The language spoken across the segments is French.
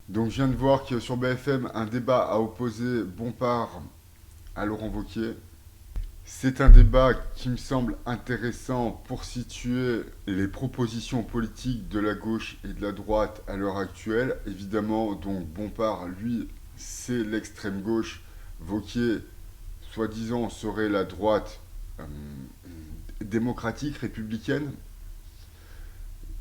Donc je viens de voir que sur BFM, un débat a opposé Bompard à Laurent Wauquiez. C'est un débat qui me semble intéressant pour situer les propositions politiques de la gauche et de la droite à l'heure actuelle. Évidemment, donc Bompard, lui, c'est l'extrême gauche. Wauquiez, soi-disant, serait la droite démocratique, républicaine.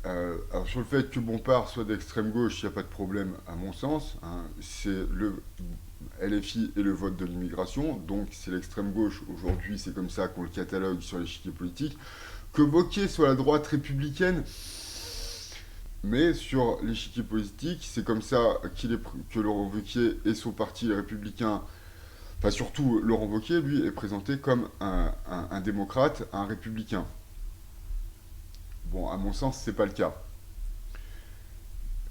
Alors sur le fait que Bompard soit d'extrême gauche, il n'y a pas de problème à mon sens. Hein. C'est le LFI et le vote de l'immigration, donc c'est l'extrême gauche. Aujourd'hui, c'est comme ça qu'on le catalogue sur l'échiquier politique. Que Wauquiez soit la droite républicaine, mais sur l'échiquier politique, c'est comme ça que Laurent Wauquiez et son parti les Républicains, enfin surtout Laurent Wauquiez, lui, est présenté comme un démocrate, un républicain. Bon, à mon sens, c'est pas le cas.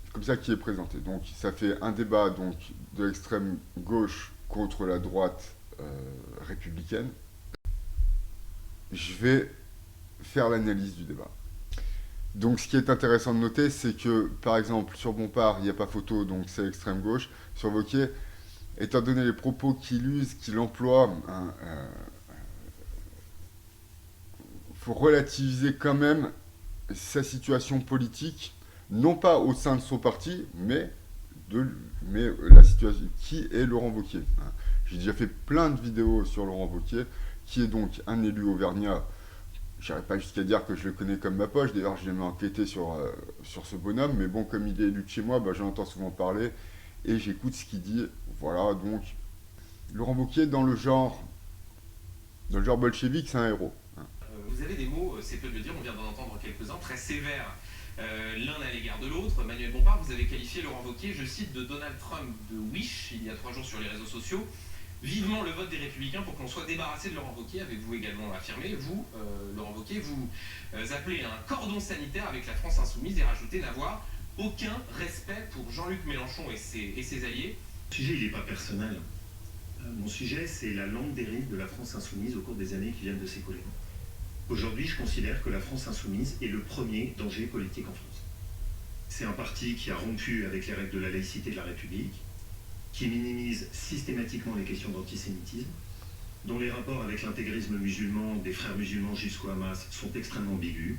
C'est comme ça qu'il est présenté. Donc, ça fait un débat donc de l'extrême gauche contre la droite républicaine. Je vais faire l'analyse du débat. Donc, ce qui est intéressant de noter, c'est que, par exemple, sur Bompard, il n'y a pas photo, donc c'est l'extrême gauche. Sur Wauquiez, étant donné les propos qu'il use, qu'il emploie, hein, faut relativiser quand même sa situation politique, non pas au sein de son parti, mais la situation qui est Laurent Wauquiez. Hein. J'ai déjà fait plein de vidéos sur Laurent Wauquiez, qui est donc un élu auvergnat. Je n'irai pas jusqu'à dire que je le connais comme ma poche, d'ailleurs j'ai jamais enquêté sur ce bonhomme, mais bon, comme il est élu de chez moi, bah, j'en entends souvent parler, et j'écoute ce qu'il dit. Voilà, donc, Laurent Wauquiez, dans le genre bolchevique, c'est un héros. Hein. Vous avez des mots, c'est peu de le dire, on vient d'en entendre quelques-uns, très sévères l'un à l'égard de l'autre. Manuel Bompard, vous avez qualifié Laurent Wauquiez, je cite, de Donald Trump de Wish, il y a 3 jours sur les réseaux sociaux. Vivement le vote des Républicains pour qu'on soit débarrassé de Laurent Wauquiez, avez-vous également affirmé. Vous, Laurent Wauquiez, vous appelez un cordon sanitaire avec la France insoumise et rajoutez n'avoir aucun respect pour Jean-Luc Mélenchon et ses alliés. Le sujet, il n'est pas personnel. Mon sujet, c'est la longue dérive de la France insoumise au cours des années qui viennent de s'écouler. Aujourd'hui, je considère que la France insoumise est le premier danger politique en France. C'est un parti qui a rompu avec les règles de la laïcité de la République, qui minimise systématiquement les questions d'antisémitisme, dont les rapports avec l'intégrisme musulman, des frères musulmans jusqu'au Hamas, sont extrêmement ambigus.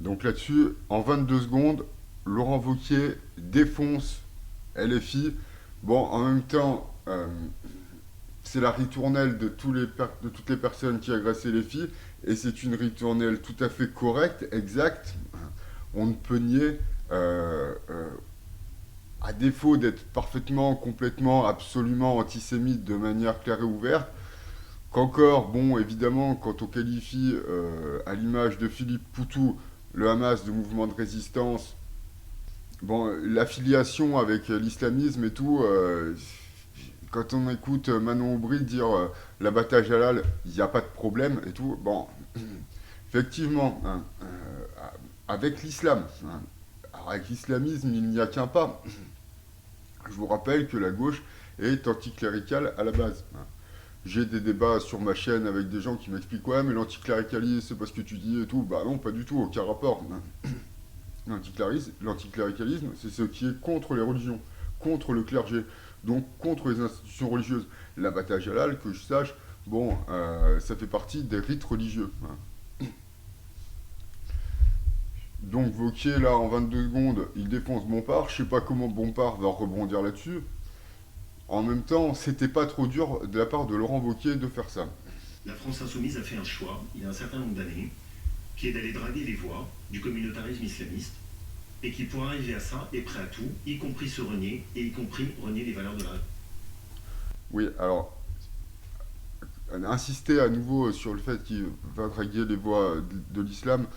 Donc là-dessus, en 22 secondes, Laurent Wauquiez défonce LFI. Bon, en même temps, c'est la ritournelle de toutes les personnes qui agressent LFI, et c'est une ritournelle tout à fait correcte, exacte. On ne peut nier, à défaut d'être parfaitement, complètement, absolument antisémite de manière claire et ouverte, qu'encore, bon, évidemment, quand on qualifie, à l'image de Philippe Poutou, le Hamas de mouvement de résistance, bon, l'affiliation avec l'islamisme et tout, quand on écoute Manon Aubry dire l'abattage halal, il n'y a pas de problème et tout, bon, effectivement, hein, avec l'islam, hein, alors avec l'islamisme, il n'y a qu'un pas. Je vous rappelle que la gauche est anticléricale à la base. Hein. J'ai des débats sur ma chaîne avec des gens qui m'expliquent ouais, mais l'anticléricalisme, c'est pas ce que tu dis et tout. Bah non, pas du tout, aucun rapport. Hein. L'anticléricalisme, c'est ce qui est contre les religions, contre le clergé, donc contre les institutions religieuses. L'abattage halal, que je sache, bon, ça fait partie des rites religieux. Hein. Donc Wauquiez, là, en 22 secondes, il défonce Bompard. Je sais pas comment Bompard va rebondir là-dessus. En même temps, c'était pas trop dur de la part de Laurent Wauquiez de faire ça. La France insoumise a fait un choix, il y a un certain nombre d'années, qui est d'aller draguer les voix du communautarisme islamiste, et qui, pour arriver à ça, est prêt à tout, y compris se renier, et y compris renier les valeurs de la République. Oui, alors, insister à nouveau sur le fait qu'il va draguer les voix de l'islam,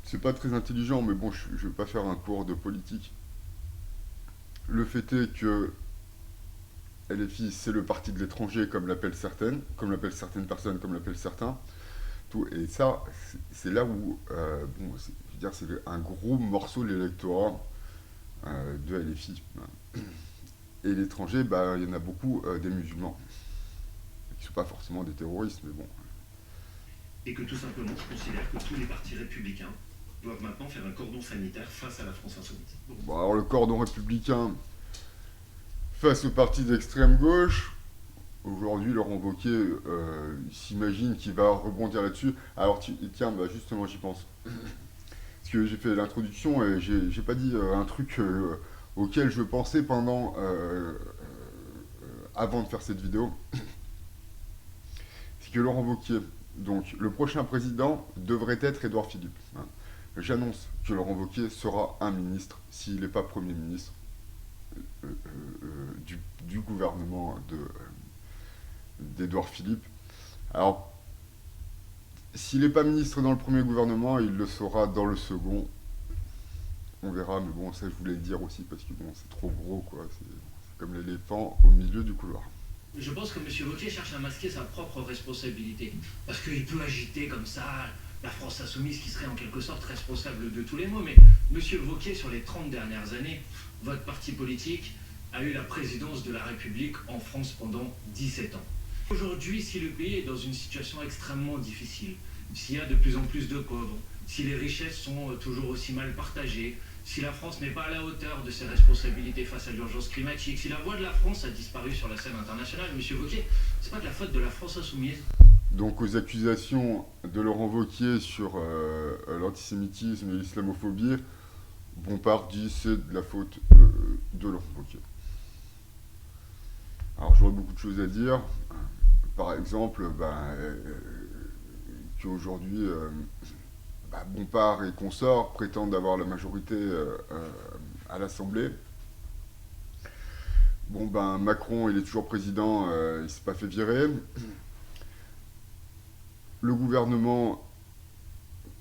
c'est pas très intelligent, mais bon, je vais pas faire un cours de politique. Le fait est que LFI, c'est le parti de l'étranger, comme l'appellent certaines personnes, comme l'appellent certains. Tout, et ça, c'est là où, bon, je veux dire, c'est un gros morceau de l'électorat de LFI. Et l'étranger, bah, il y en a beaucoup des musulmans, qui ne sont pas forcément des terroristes, mais bon. Et que tout simplement, je considère que tous les partis républicains doivent maintenant faire un cordon sanitaire face à la France insoumise. Bon, alors le cordon républicain face au parti d'extrême gauche, aujourd'hui Laurent Wauquiez s'imagine qu'il va rebondir là-dessus. Alors tiens, bah, justement j'y pense. Parce que j'ai fait l'introduction et j'ai pas dit un truc auquel je pensais avant de faire cette vidéo. C'est que Laurent Wauquiez, donc le prochain président devrait être Édouard Philippe. Hein. J'annonce que Laurent Wauquiez sera un ministre, s'il n'est pas Premier ministre du gouvernement d'Édouard Philippe. Alors, s'il n'est pas ministre dans le premier gouvernement, il le sera dans le second. On verra, mais bon, ça je voulais le dire aussi, parce que bon, c'est trop gros, quoi. C'est comme l'éléphant au milieu du couloir. Je pense que M. Wauquiez cherche à masquer sa propre responsabilité. Parce qu'il peut agiter comme ça la France insoumise qui serait en quelque sorte responsable de tous les maux. Mais M. Wauquiez, sur les 30 dernières années, votre parti politique a eu la présidence de la République en France pendant 17 ans. Aujourd'hui, si le pays est dans une situation extrêmement difficile, s'il y a de plus en plus de pauvres, si les richesses sont toujours aussi mal partagées, si la France n'est pas à la hauteur de ses responsabilités face à l'urgence climatique, si la voix de la France a disparu sur la scène internationale, M. Wauquiez, c'est pas de la faute de la France insoumise. Donc aux accusations de Laurent Wauquiez sur l'antisémitisme et l'islamophobie, Bompard dit c'est de la faute de Laurent Wauquiez. Alors j'aurais beaucoup de choses à dire. Par exemple, qu'aujourd'hui, Bompard et consorts prétendent avoir la majorité à l'Assemblée. Bon, Macron, il est toujours président, il ne s'est pas fait virer. Le gouvernement,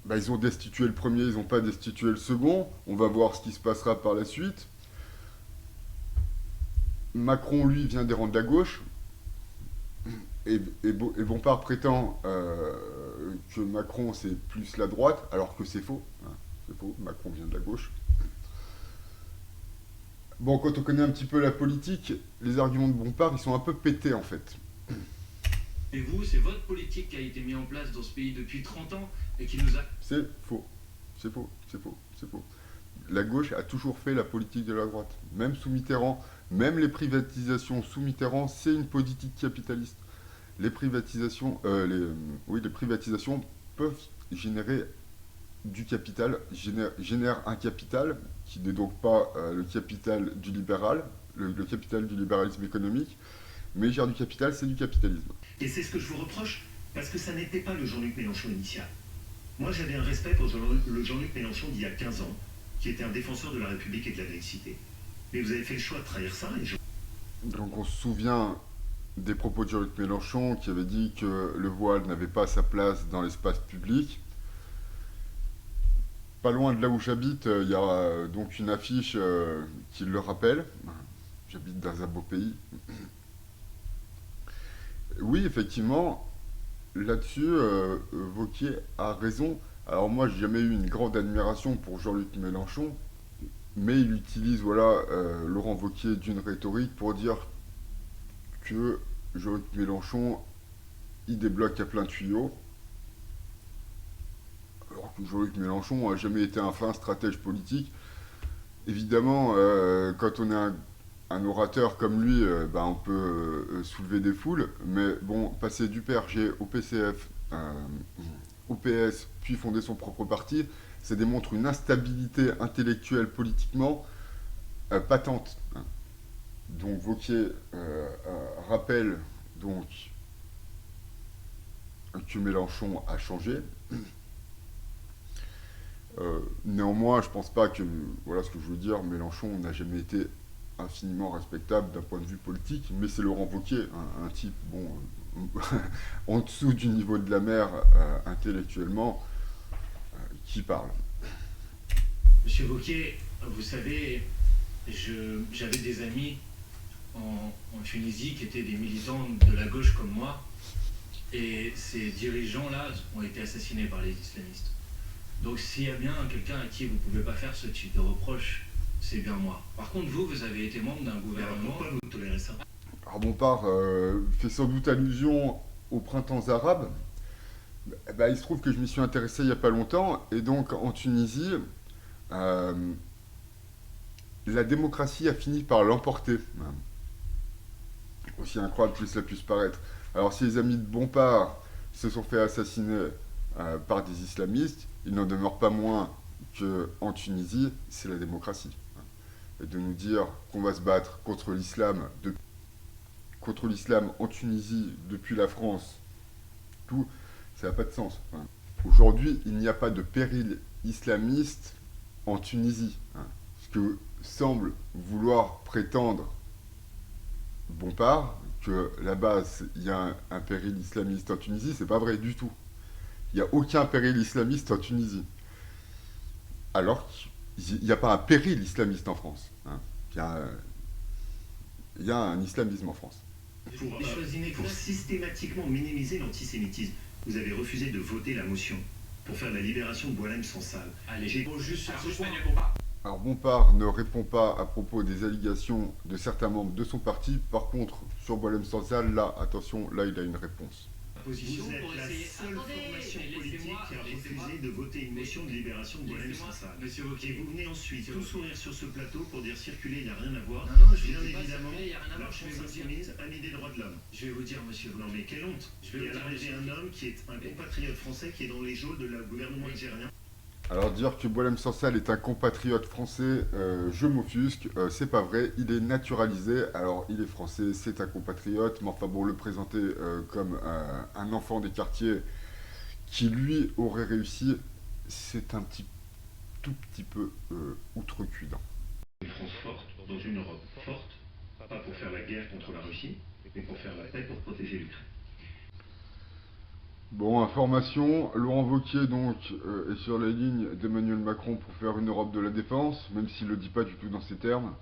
ils ont destitué le premier, ils n'ont pas destitué le second. On va voir ce qui se passera par la suite. Macron, lui, vient des rangs de la gauche. Et Bompard prétend que Macron, c'est plus la droite, alors que c'est faux. Hein, c'est faux, Macron vient de la gauche. Bon, quand on connaît un petit peu la politique, les arguments de Bompard, ils sont un peu pétés, en fait. Et vous, c'est votre politique qui a été mise en place dans ce pays depuis 30 ans et qui nous a... C'est faux. C'est faux. C'est faux. C'est faux. La gauche a toujours fait la politique de la droite. Même sous Mitterrand, même les privatisations sous Mitterrand, c'est une politique capitaliste. Les privatisations peuvent générer du capital, génèrent un capital qui n'est donc pas le capital du libéral, le capital du libéralisme économique, mais gère du capital, c'est du capitalisme. Et c'est ce que je vous reproche, parce que ça n'était pas le Jean-Luc Mélenchon initial. Moi, j'avais un respect pour le Jean-Luc Mélenchon d'il y a 15 ans, qui était un défenseur de la République et de la laïcité. Mais vous avez fait le choix de trahir ça. Donc on se souvient des propos de Jean-Luc Mélenchon qui avait dit que le voile n'avait pas sa place dans l'espace public. Pas loin de là où j'habite, il y a donc une affiche qui le rappelle. J'habite dans un beau pays. Oui, effectivement, là-dessus, Wauquiez a raison. Alors moi, j'ai jamais eu une grande admiration pour Jean-Luc Mélenchon, mais il utilise Laurent Wauquiez d'une rhétorique pour dire que Jean-Luc Mélenchon, il débloque à plein tuyau, alors que Jean-Luc Mélenchon n'a jamais été un fin stratège politique. Évidemment, quand on est un orateur comme lui, on peut soulever des foules, mais bon, passer du PRG au PCF, au PS, puis fonder son propre parti, ça démontre une instabilité intellectuelle politiquement patente. Hein. Donc Wauquiez rappelle donc que Mélenchon a changé. Néanmoins, je pense pas que, voilà ce que je veux dire, Mélenchon n'a jamais été infiniment respectable d'un point de vue politique, mais c'est Laurent Wauquiez, un type, en dessous du niveau de la mer intellectuellement, qui parle. Monsieur Wauquiez, vous savez, j'avais des amis en Tunisie qui étaient des militants de la gauche comme moi, et ces dirigeants-là ont été assassinés par les islamistes. Donc s'il y a bien quelqu'un à qui vous ne pouvez pas faire ce type de reproche, c'est bien moi. Par contre, vous avez été membre d'un gouvernement... Pourquoi vous tolérez ça? Alors Bompard fait sans doute allusion aux printemps arabes. Bah, il se trouve que je m'y suis intéressé il n'y a pas longtemps, et donc en Tunisie, euh, la démocratie a fini par l'emporter. Aussi incroyable que cela puisse paraître. Alors si les amis de Bompard se sont fait assassiner par des islamistes, il n'en demeure pas moins qu'en Tunisie, c'est la démocratie. Et de nous dire qu'on va se battre contre l'islam en Tunisie depuis la France, tout, ça n'a pas de sens. Aujourd'hui, il n'y a pas de péril islamiste en Tunisie. Ce que semble vouloir prétendre Bompard, que là-bas il y a un péril islamiste en Tunisie, c'est pas vrai du tout. Il n'y a aucun péril islamiste en Tunisie. Alors qu'il n'y a pas un péril islamiste en France. Il y a un islamisme en France. Pour systématiquement minimiser l'antisémitisme, vous avez refusé de voter la motion pour faire la libération de Boualem Sansal. Allez, bon, juste sur ce point. Manuel Bompard. Alors Bompard ne répond pas à propos des allégations de certains membres de son parti. Par contre, sur Boualem Sansal, là, attention, là il a une réponse. Position Vous êtes pour la essayer. seule Attendez, formation mais politique qui a refusé de voter une motion de libération de Boualem Laissez-moi, Sansal. monsieur Et Wauquiez. vous venez ensuite tout sourire sur ce plateau pour dire circuler, il n'y a rien à voir. Non, je Bien ne dis pas évidemment, circuler, il n'y a rien à la voir, je vais France vous dire. insoumise a mis des droits de l'homme. Je vais vous dire, monsieur Non mais quelle honte. Je vais Il y vous a dire, l'arrivée monsieur. un homme qui est un compatriote français qui est dans les geôles de la gouvernement algérien. Alors dire que Boualem Sansal est un compatriote français, je m'offusque, c'est pas vrai, il est naturalisé, alors il est français, c'est un compatriote, mais enfin bon, le présenter comme un enfant des quartiers qui lui aurait réussi, c'est un tout petit peu outrecuidant. Une France forte, dans une Europe forte, pas pour faire la guerre contre la Russie, mais pour faire la paix, pour protéger l'Ukraine. Bon, information, Laurent Wauquiez donc est sur la ligne d'Emmanuel Macron pour faire une Europe de la défense, même s'il ne le dit pas du tout dans ces termes.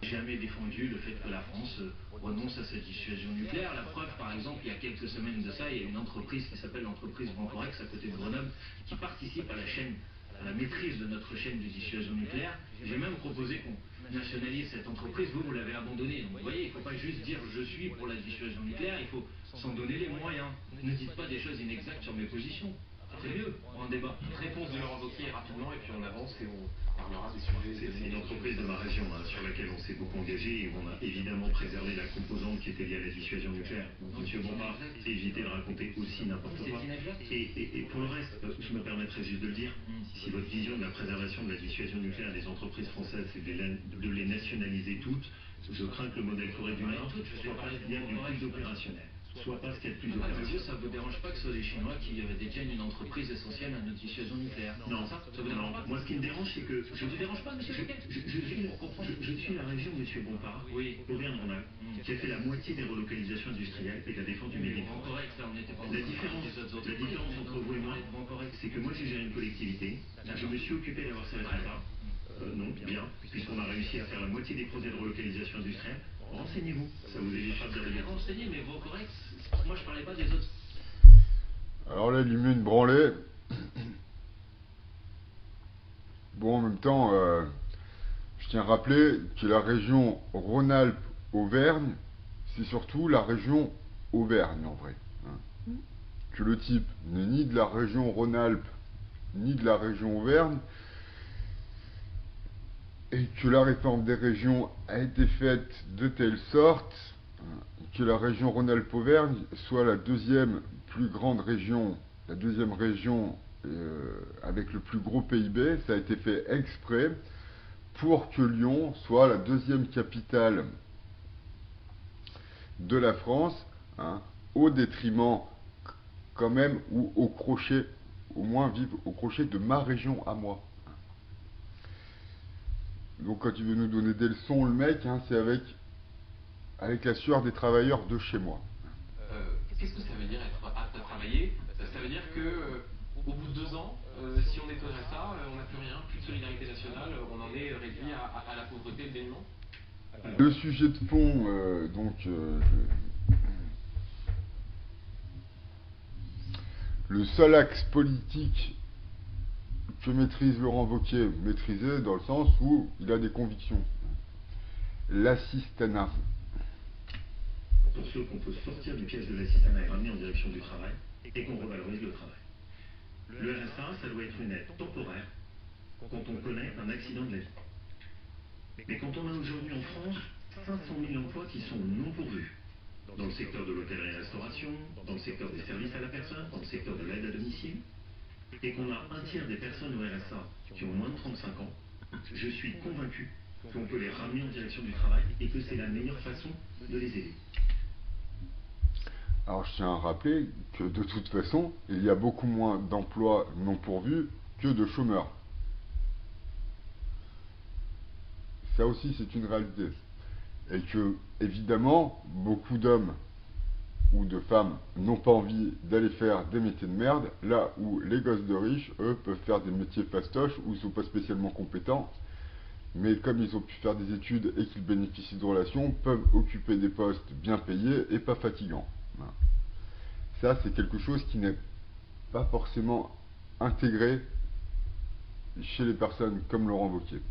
Jamais défendu le fait que la France renonce à sa dissuasion nucléaire. La preuve, par exemple, il y a quelques semaines de ça, il y a une entreprise qui s'appelle l'entreprise Vancorex à côté de Grenoble qui participe à la maîtrise de notre chaîne de dissuasion nucléaire. J'ai même proposé qu'on nationalise cette entreprise. Vous l'avez abandonnée. Donc vous voyez, il ne faut pas juste dire je suis pour la dissuasion nucléaire, il faut s'en donner les moyens. Ne dites pas des choses inexactes sur mes positions. C'est mieux pour un débat. Réponse de Laurent Wauquiez rapidement et puis on avance et on parlera des sujets. C'est une entreprise de ma région sur laquelle on s'est beaucoup engagé et on a évidemment préservé la composante qui était liée à la dissuasion nucléaire. Donc, Monsieur Bompard, évitez de raconter aussi n'importe quoi. Et pour le reste, je me permettrai juste de le dire, si votre vision de la préservation de la dissuasion nucléaire des entreprises françaises c'est de les nationaliser toutes, je crains que le modèle Corée du Nord soit pas ce qu'il y a du plus opérationnel. Soit pas ce qu'il y a de plus Vous, opérationnel. ça ne vous dérange pas que ce soit les Chinois qui détiennent une entreprise essentielle à notre dissuasion nucléaire? Non, ça vous dérange pas? moi ce qui me dérange c'est que Ça vous dérange pas, monsieur Wauquiez? je suis la région, Monsieur Bompard, Oui. Auvergne-Rhône-Alpes, qui a fait la moitié des relocalisations industrielles et de la défense du Midi. Bon, correct, là, on n'était pas La différence entre vous et moi, c'est que moi j'ai géré une collectivité, je me suis occupé d'avoir ces résultats. Non, bien, puisqu'on a réussi à faire la moitié des projets de relocalisation industrielle. Renseignez-vous, ça vous évitera de dire Je des vais bêtises. renseigner, mais vos corrects, moi je parlais pas des autres. Alors là, il lui met une branlée. Bon, en même temps, je tiens à rappeler que la région Rhône-Alpes-Auvergne, c'est surtout la région Auvergne en vrai. Que le type n'est ni de la région Rhône-Alpes, ni de la région Auvergne, et que la réforme des régions a été faite de telle sorte que la région Rhône-Alpes-Auvergne soit la deuxième plus grande région, la deuxième région avec le plus gros PIB. Ça a été fait exprès pour que Lyon soit la deuxième capitale de la France, au détriment quand même, ou au crochet, au moins vivre au crochet de ma région à moi. Donc quand il veut nous donner des leçons, le mec, c'est avec la sueur des travailleurs de chez moi. Qu'est-ce que ça veut dire être apte à travailler? Ça veut dire que au bout de 2 ans, si on nettoierait ça, on n'a plus rien, plus de solidarité nationale, on en est réduit à la pauvreté et le dénuement. Le sujet de fond, le seul axe politique que maîtrise Laurent Wauquiez, maîtrisé dans le sens où il a des convictions. L'assistanat. Pour ceux qu'on peut sortir du piège de l'assistanat et ramener en direction du travail, et qu'on revalorise le travail. Le RSA, ça doit être une aide temporaire quand on connaît un accident de la vie. Mais quand on a aujourd'hui en France 500 000 emplois qui sont non pourvus, dans le secteur de l'hôtellerie-restauration, dans le secteur des services à la personne, dans le secteur de l'aide à domicile, et qu'on a un tiers des personnes au RSA qui ont moins de 35 ans, je suis convaincu qu'on peut les ramener en direction du travail et que c'est la meilleure façon de les aider. Alors je tiens à rappeler que de toute façon, il y a beaucoup moins d'emplois non pourvus que de chômeurs. Ça aussi c'est une réalité. Et que, évidemment, beaucoup d'hommes ou de femmes n'ont pas envie d'aller faire des métiers de merde, là où les gosses de riches, eux, peuvent faire des métiers fastoches où ils ne sont pas spécialement compétents, mais comme ils ont pu faire des études et qu'ils bénéficient de relations, peuvent occuper des postes bien payés et pas fatigants. Voilà. Ça, c'est quelque chose qui n'est pas forcément intégré chez les personnes comme Laurent Wauquiez.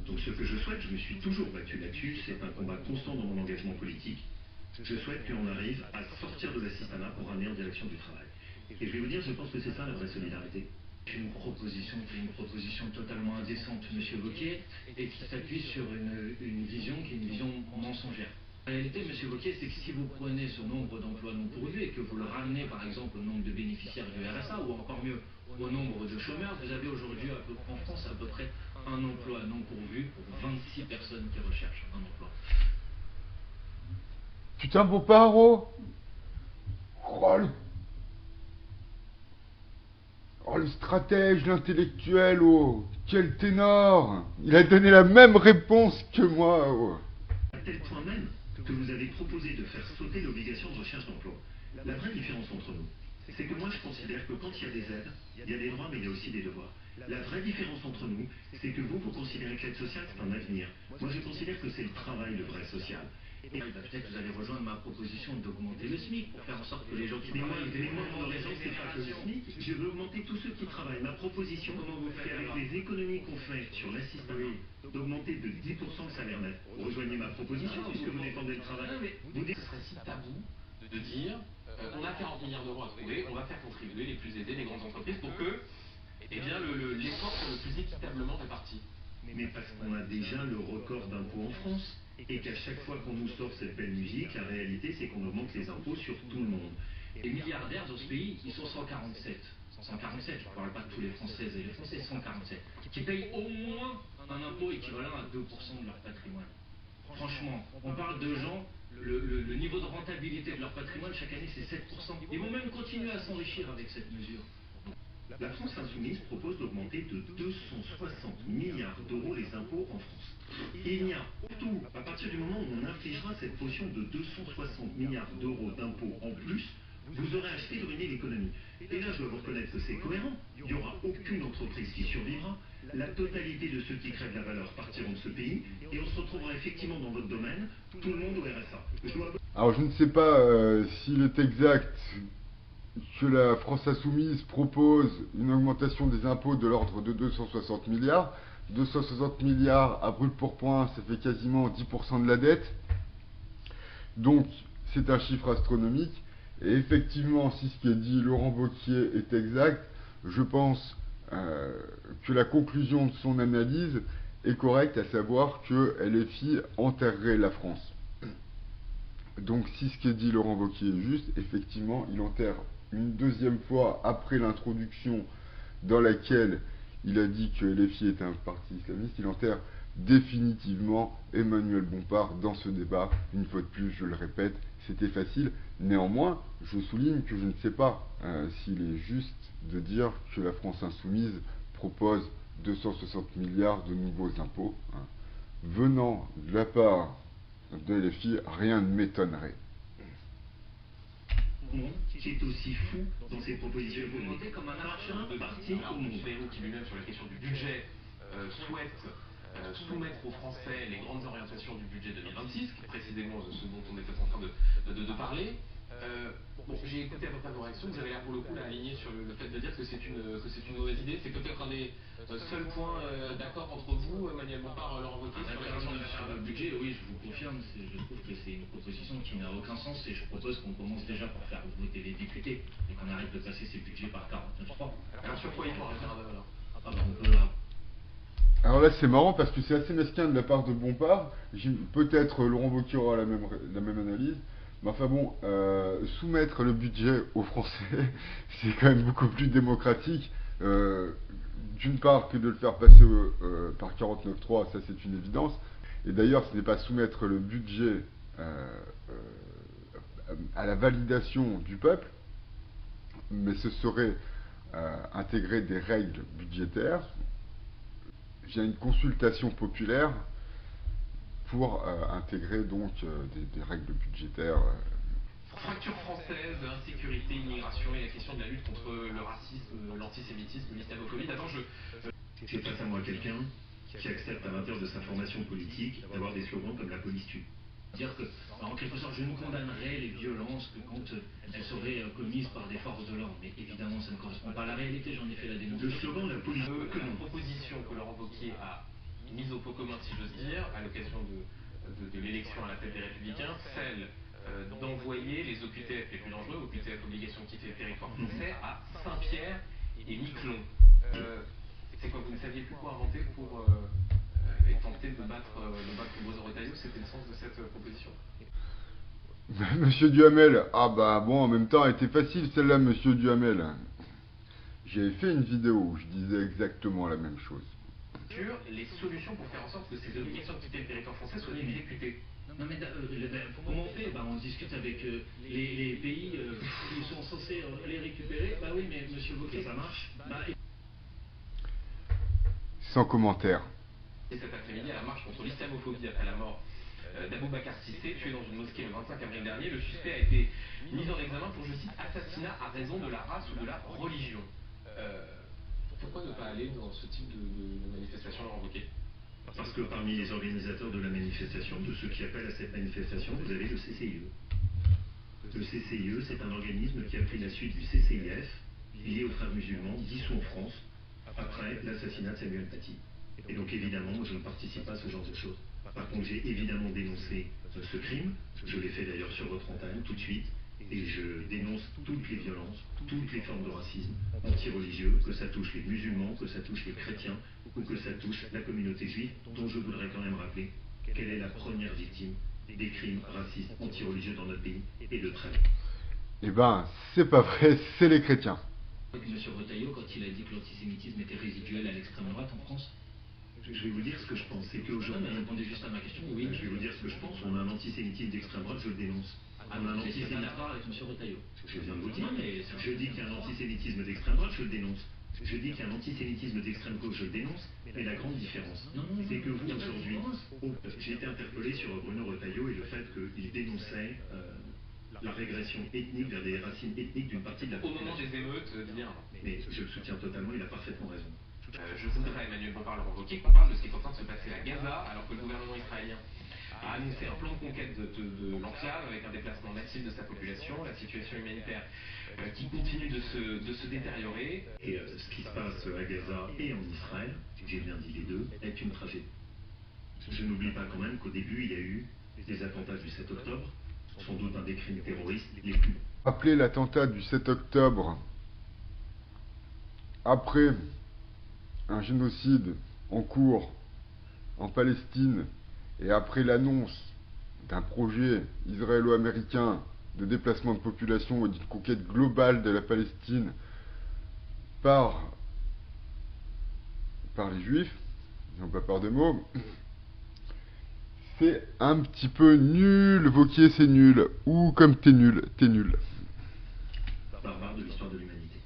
Donc ce que je souhaite, je me suis toujours battu là-dessus, c'est un combat constant dans mon engagement politique. Je souhaite qu'on arrive à sortir de l'assistanat pour ramener en direction du travail. Et je vais vous dire, je pense que c'est ça la vraie solidarité. C'est une proposition totalement indécente, Monsieur Wauquiez, et qui s'appuie sur une vision qui est une vision mensongère. La réalité, Monsieur Wauquiez, c'est que si vous prenez ce nombre d'emplois non pourvus et que vous le ramenez par exemple au nombre de bénéficiaires du RSA, ou encore mieux au nombre de chômeurs, vous avez aujourd'hui en France à peu près un emploi non pourvu pour 26 personnes qui recherchent un emploi. Putain, Bompard, oh, le stratège, l'intellectuel, oh, quel ténor! Il a donné la même réponse que moi, oh. À tel point même que vous avez proposé de faire sauter l'obligation de recherche d'emploi. La vraie différence entre nous, c'est que moi je considère que quand il y a des aides, il y a des droits mais il y a aussi des devoirs. La vraie différence entre nous, c'est que vous considérez que l'aide sociale c'est un avenir. Moi je considère que c'est le travail le vrai social. Et peut-être que vous allez rejoindre ma proposition d'augmenter le SMIC pour faire en sorte que les gens qui Mais moi, travaillent... mon raison, c'est pas que le SMIC, je veux augmenter tous ceux qui travaillent. Ma proposition, c'est avec les économies qu'on fait sur l'assistanat, d'augmenter de 10% le salaire net. Vous rejoignez ma proposition puisque vous défendez le travail. Ce serait si tabou de dire on a 40 milliards d'euros à trouver, on va faire contribuer les plus aisés, les grandes entreprises pour que l'effort soit le plus équitablement réparti. Mais parce qu'on a déjà le record d'impôts en France. Et qu'à chaque fois qu'on nous sort cette belle musique, la réalité c'est qu'on augmente les impôts sur tout le monde. Les milliardaires dans ce pays, ils sont 147. 147, je ne parle pas de tous les Françaises et les Français, 147. Qui payent au moins un impôt équivalent à 2% de leur patrimoine. Franchement, on parle de gens, le niveau de rentabilité de leur patrimoine chaque année c'est 7%. Ils vont même continuer à s'enrichir avec cette mesure. La France insoumise propose d'augmenter de 260 milliards d'euros les impôts en France. Et il n'y a tout, à partir du moment où on infligera cette potion de 260 milliards d'euros d'impôts en plus, vous aurez achevé de ruiner l'économie. Et là, je dois vous reconnaître que c'est cohérent. Il n'y aura aucune entreprise qui survivra. La totalité de ceux qui créent de la valeur partiront de ce pays et on se retrouvera effectivement dans votre domaine, tout le monde au RSA. Alors je ne sais pas s'il est exact que la France Insoumise propose une augmentation des impôts de l'ordre de 260 milliards. 260 milliards à brûle pour point, ça fait quasiment 10% de la dette. Donc c'est un chiffre astronomique. Et effectivement, si ce qui est dit Laurent Wauquiez est exact, je pense que la conclusion de son analyse est correcte, à savoir que LFI enterrerait la France. Donc si ce qui est dit Laurent Wauquiez est juste, effectivement, il enterre une deuxième fois après l'introduction dans laquelle il a dit que LFI était un parti islamiste, il enterre définitivement Emmanuel Bompard dans ce débat. Une fois de plus, je le répète, c'était facile. Néanmoins, je souligne que je ne sais pas s'il est juste de dire que la France Insoumise propose 260 milliards de nouveaux impôts. Venant de la part de LFI, rien ne m'étonnerait. Qui est aussi fou dans ses propositions économiques Comme un marchand parti au monde. Bayrou qui lui-même sur la question du budget souhaite soumettre aux Français les grandes orientations du budget 2026, qui est précisément ce dont on était en train de parler, Bon, j'ai écouté à peu près vos réactions, vous avez l'air pour le coup là aligné sur le fait de dire que c'est une mauvaise idée. C'est peut-être un des seuls points d'accord entre vous, Manuel Bompard, Laurent Wauquiez, sur la question Sur le budget, oui, je vous confirme, je trouve que c'est une proposition qui n'a aucun sens et je propose qu'on commence déjà par faire voter les députés et qu'on arrête de passer ces budgets par 49.3. Alors sur quoi il faut un référendum alors? Ah ben on peut là. Alors là, c'est marrant parce que c'est assez mesquin de la part de Bompard. Peut-être Laurent Wauquiez aura la même analyse. Mais enfin bon, soumettre le budget aux Français, c'est quand même beaucoup plus démocratique. D'une part que de le faire passer par 49.3, ça c'est une évidence. Et d'ailleurs, ce n'est pas soumettre le budget à la validation du peuple, mais ce serait intégrer des règles budgétaires via une consultation populaire pour intégrer donc des règles budgétaires. Fracture française, insécurité, immigration et la question de la lutte contre le racisme, l'antisémitisme, l'islamophobie. D'abord, C'est face à moi quelqu'un qui accepte à l'intérieur de sa formation politique d'avoir des slogans comme la police tue. Dire que, en quelque sorte, je ne condamnerais les violences que quand elles seraient commises par des forces de l'ordre. Mais évidemment, ça ne correspond pas à la réalité, j'en ai fait la Le démonstration. slogan la police que la proposition que Laurent Wauquiez a mise au pot commun, si j'ose dire, à l'occasion de l'élection à la tête des Républicains, celle d'envoyer les OQTF les plus dangereux, OQTF obligation de quitter le territoire français, à Saint-Pierre et Miquelon. C'est quoi, vous ne saviez plus quoi inventer pour tenter de battre Bruno Retailleau? C'était le sens de cette proposition? Monsieur Duhamel, ah bah bon, en même temps, elle était facile celle-là, monsieur Duhamel. J'avais fait une vidéo où je disais exactement la même chose. Sur les solutions pour faire en sorte que ces obligations de quitter le territoire français soient exécutées. Non mais comment on fait? On discute avec les pays qui sont censés les récupérer. Bah oui, mais monsieur Wauquiez, ça marche. Sans commentaire. Et cet après-midi, à la marche contre l'islamophobie après la mort d'Aboubacar Cissé, tué dans une mosquée le 25 avril dernier, le suspect a été mis en examen pour, je cite, assassinat à raison de la race ou de la religion. Pourquoi ne pas aller dans ce type de manifestation, Laurent Wauquiez? Parce que parmi les organisateurs de la manifestation, de ceux qui appellent à cette manifestation, vous avez le CCIE. Le CCIE, c'est un organisme qui a pris la suite du CCIF, lié aux frères musulmans, dissous en France, après l'assassinat de Samuel Paty. Et donc évidemment, moi, je ne participe pas à ce genre de choses. Par contre, j'ai évidemment dénoncé ce crime, je l'ai fait d'ailleurs sur votre antenne tout de suite, et je dénonce toutes les violences, toutes les formes de racisme anti-religieux, que ça touche les musulmans, que ça touche les chrétiens, ou que ça touche la communauté juive, dont je voudrais quand même rappeler quelle est la première victime des crimes racistes anti-religieux dans notre pays, et de très. Eh ben, c'est pas vrai, c'est les chrétiens. Monsieur Retailleau, quand il a dit que l'antisémitisme était résiduel à l'extrême droite en France, je vais vous dire ce que je pense, c'est qu'aujourd'hui, répondez juste à ma question. Oui, je vais vous dire ce que je pense, on a un antisémitisme d'extrême droite, je le dénonce. On a un c'est antisémitisme. d'accord avec monsieur Retailleau. Je viens de vous le dire. Non, mais Je dis qu'il y a un antisémitisme d'extrême droite, je le dénonce. Je dis qu'il y a un antisémitisme d'extrême gauche, je le dénonce. Mais la grande différence, c'est que vous, aujourd'hui, j'ai été interpellé sur Bruno Retailleau et le fait qu'il dénonçait la régression ethnique vers des racines ethniques d'une partie de la Au moment population. des émeutes d'hier. Mais je le soutiens totalement, il a parfaitement raison. Je voudrais, Emmanuel Bompard, Laurent Wauquiez, qu'on parle de ce qui est en train de se passer à Gaza, alors que le gouvernement israélien a annoncé un plan de conquête de l'enclave avec un déplacement massif de sa population, la situation humanitaire qui continue de se détériorer. Et ce qui se passe à Gaza et en Israël, j'ai bien dit les deux, est une tragédie. Je n'oublie pas quand même qu'au début, il y a eu les attentats du 7 octobre, sans doute un des crimes terroristes les plus... Après l'attentat du 7 octobre, après un génocide en cours en Palestine, et après l'annonce d'un projet israélo-américain de déplacement de population et d'une conquête globale de la Palestine par les Juifs, n'ont pas peur de mots, c'est un petit peu nul. Wauquiez, c'est nul. Ou comme t'es nul, t'es nul. Barbare de l'histoire de l'humanité.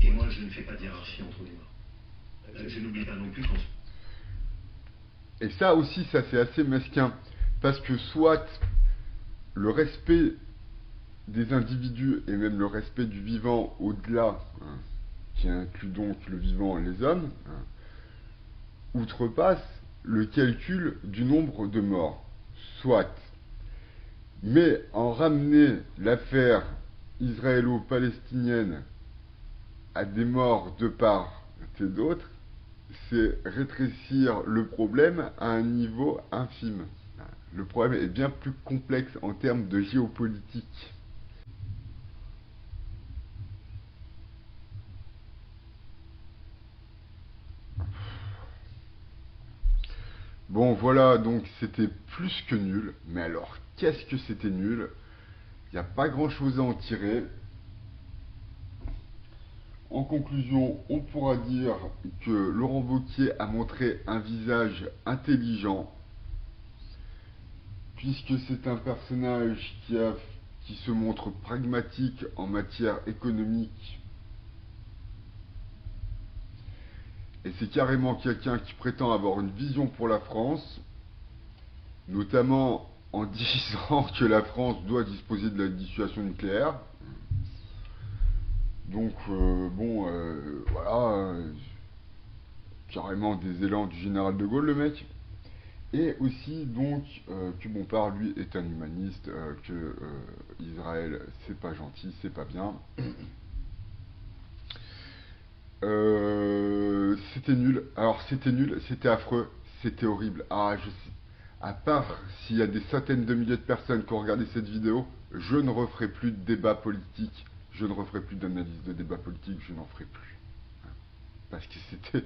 Et moi, je ne fais pas de hiérarchie entre les morts. Je n'oublie pas non plus qu'on... Et ça aussi, ça c'est assez mesquin. Parce que soit le respect des individus et même le respect du vivant au-delà, hein, qui inclut donc le vivant et les hommes, hein, outrepasse le calcul du nombre de morts. Soit. Mais en ramener l'affaire israélo-palestinienne à des morts de part et d'autre, c'est rétrécir le problème à un niveau infime. Le problème est bien plus complexe en termes de géopolitique. Bon voilà, donc c'était plus que nul, mais alors qu'est-ce que c'était nul? Il n'y a pas grand chose à en tirer. En conclusion, on pourra dire que Laurent Wauquiez a montré un visage intelligent, puisque c'est un personnage qui se montre pragmatique en matière économique. Et c'est carrément quelqu'un qui prétend avoir une vision pour la France, notamment en disant que la France doit disposer de la dissuasion nucléaire. Donc, voilà, carrément des élans du général de Gaulle, le mec. Et aussi, donc, que Bompard, lui, est un humaniste, que Israël, c'est pas gentil, c'est pas bien. C'était nul. Alors, c'était nul, c'était affreux, c'était horrible. Ah, je sais. À part s'il y a des centaines de milliers de personnes qui ont regardé cette vidéo, je ne referai plus de débat politique, je ne referai plus d'analyse de débat politique, je n'en ferai plus. Parce que c'était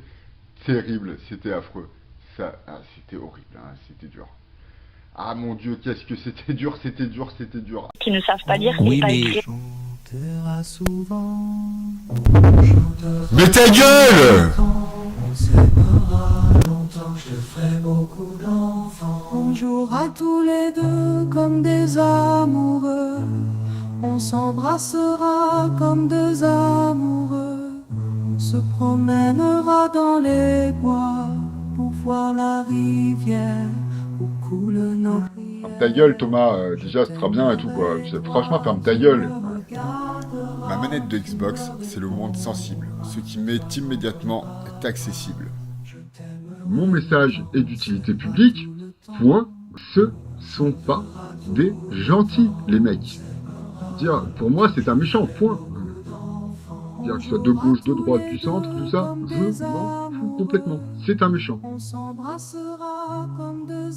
terrible, c'était affreux. Ça, c'était horrible, hein, c'était dur. Ah mon Dieu, qu'est-ce que c'était dur, c'était dur, c'était dur. Qui ne savent pas lire Oui, et pas mais écrire. Mais ta gueule! On jouera tous les deux comme des amoureux. On s'embrassera comme deux amoureux. On se promènera dans les bois pour voir la rivière où coulent nos rivières. Ferme ta gueule Thomas, déjà ce sera bien et tout quoi. Franchement ferme ta gueule. Ma manette de Xbox, c'est le monde sensible. Ce qui m'est immédiatement est accessible. Mon message est d'utilité publique. Point. Ce sont pas des gentils, les mecs. Dire, pour moi, c'est un méchant. Point. Dire que ce soit de gauche, de droite, du centre, tout ça, je m'en fous complètement. C'est un méchant.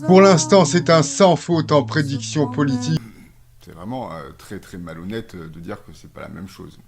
Pour l'instant, c'est un sans faute en prédiction politique. C'est vraiment très très malhonnête de dire que c'est pas la même chose.